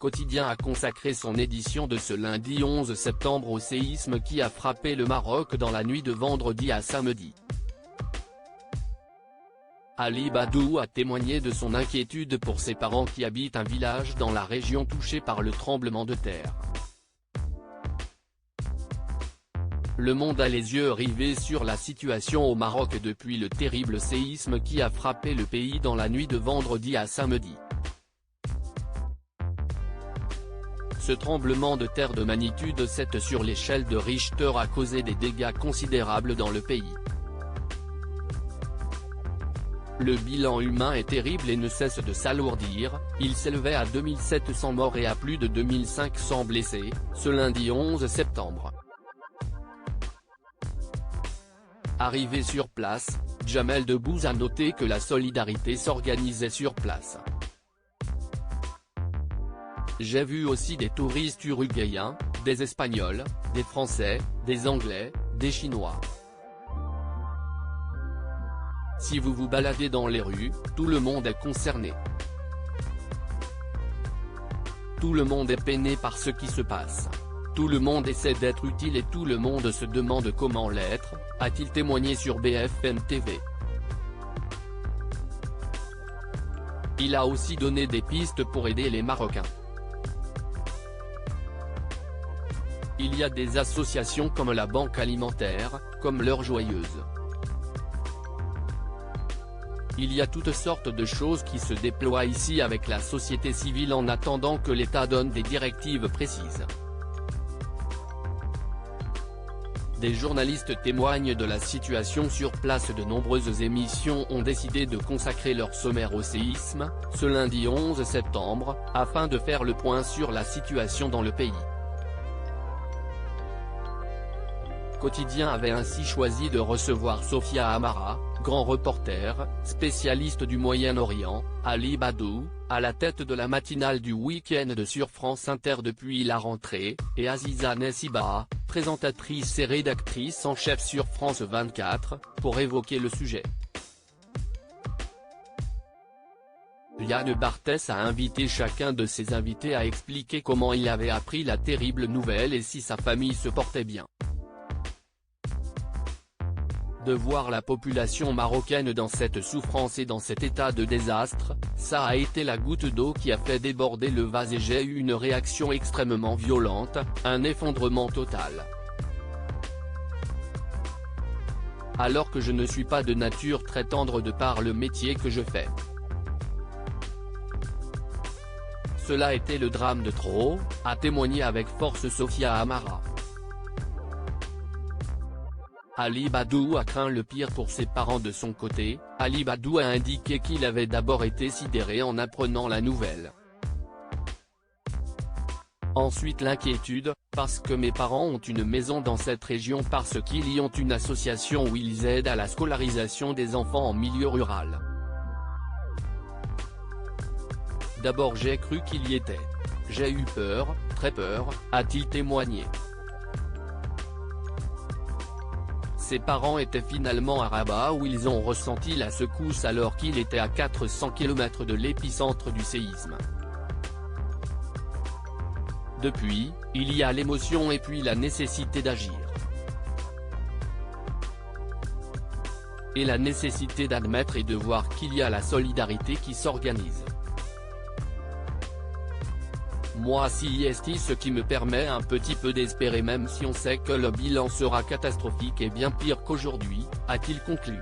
quotidien a consacré son édition de ce lundi 11 septembre au séisme qui a frappé le Maroc dans la nuit de vendredi à samedi. Ali Badou a témoigné de son inquiétude pour ses parents qui habitent un village dans la région touchée par le tremblement de terre. Le monde a les yeux rivés sur la situation au Maroc depuis le terrible séisme qui a frappé le pays dans la nuit de vendredi à samedi. Ce tremblement de terre de magnitude 7 sur l'échelle de Richter a causé des dégâts considérables dans le pays. Le bilan humain est terrible et ne cesse de s'alourdir, il s'élevait à 2700 morts et à plus de 2500 blessés, ce lundi 11 septembre. Arrivé sur place, Jamel Debbouze a noté que la solidarité s'organisait sur place. J'ai vu aussi des touristes uruguayens, des Espagnols, des Français, des Anglais, des Chinois. Si vous vous baladez dans les rues, tout le monde est concerné. Tout le monde est peiné par ce qui se passe. Tout le monde essaie d'être utile et tout le monde se demande comment l'être, a-t-il témoigné sur BFM TV. Il a aussi donné des pistes pour aider les Marocains. Il y a des associations comme la Banque Alimentaire, comme l'Heure Joyeuse. Il y a toutes sortes de choses qui se déploient ici avec la société civile en attendant que l'État donne des directives précises. Des journalistes témoignent de la situation sur place. De nombreuses émissions ont décidé de consacrer leur sommaire au séisme, ce lundi 11 septembre, afin de faire le point sur la situation dans le pays. Quotidien avait ainsi choisi de recevoir Sofia Amara, grand reporter, spécialiste du Moyen-Orient, Ali Badou, à la tête de la matinale du week-end sur France Inter depuis la rentrée, et Aziza Nessiba, présentatrice et rédactrice en chef sur France 24, pour évoquer le sujet. Yann Barthès a invité chacun de ses invités à expliquer comment il avait appris la terrible nouvelle et si sa famille se portait bien. De voir la population marocaine dans cette souffrance et dans cet état de désastre, ça a été la goutte d'eau qui a fait déborder le vase et j'ai eu une réaction extrêmement violente, un effondrement total. Alors que je ne suis pas de nature très tendre de par le métier que je fais. Cela était le drame de trop, a témoigné avec force Sofia Amara. Ali Badou a craint le pire pour ses parents de son côté, Ali Badou a indiqué qu'il avait d'abord été sidéré en apprenant la nouvelle. Ensuite l'inquiétude, parce que mes parents ont une maison dans cette région parce qu'ils y ont une association où ils aident à la scolarisation des enfants en milieu rural. D'abord j'ai cru qu'il y était. J'ai eu peur, très peur, a-t-il témoigné. Ses parents étaient finalement à Rabat où ils ont ressenti la secousse alors qu'il était à 400 km de l'épicentre du séisme. Depuis, il y a l'émotion et puis la nécessité d'agir. Et la nécessité d'admettre et de voir qu'il y a la solidarité qui s'organise. Moi si est ce qui me permet un petit peu d'espérer même si on sait que le bilan sera catastrophique et bien pire qu'aujourd'hui, a-t-il conclu.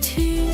To